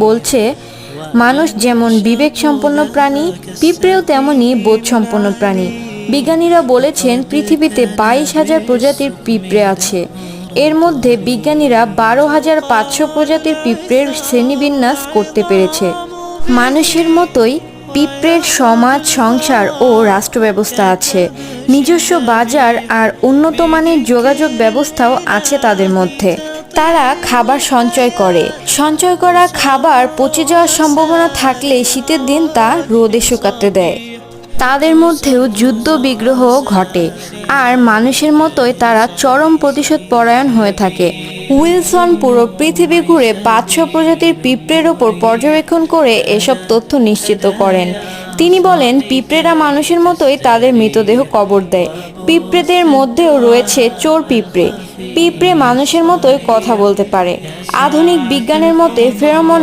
বলছে, মানুষ যেমন বিবেক সম্পন্ন প্রাণী, পিঁপড়েও তেমনই বোধ সম্পন্ন প্রাণী। বিজ্ঞানীরা বলেছেন পৃথিবীতে 22,000 প্রজাতির পিঁপড়ে আছে। এর মধ্যে বিজ্ঞানীরা 12,500 প্রজাতির পিঁপড়ের শ্রেণীবিন্যাস করতে পেরেছে। মানুষের মতোই পিঁপড়ের সমাজ, সংসার ও রাষ্ট্র ব্যবস্থা আছে। নিজস্ব বাজার আর উন্নত মানের যোগাযোগ ব্যবস্থাও আছে তাদের মধ্যে। তারা খাবার সঞ্চয় করে। সঞ্চয় করা খাবার পচে যাওয়ার সম্ভাবনা থাকলে শীতের দিন তা রোদে শুকাতে দেয়। তাদের মধ্যেও যুদ্ধ বিগ্রহ ঘটে, আর মানুষের মতোই তারা চরম প্রতিশোধ পরায়ণ হয়ে থাকে। উইলসন পুরো পৃথিবী ঘুরে 500 প্রজাতির পিঁপড়ের ওপর পর্যবেক্ষণ করে এসব তথ্য নিশ্চিত করেন। তিনি বলেন, পিঁপড়েরা মানুষের মতোই তাদের মৃতদেহ কবর দেয়। পিঁপড়েদের মধ্যেও রয়েছে চোর পিঁপড়ে। পিঁপড়ে মানুষের মতোই কথা বলতে পারে। আধুনিক বিজ্ঞানের মতে ফেরোমন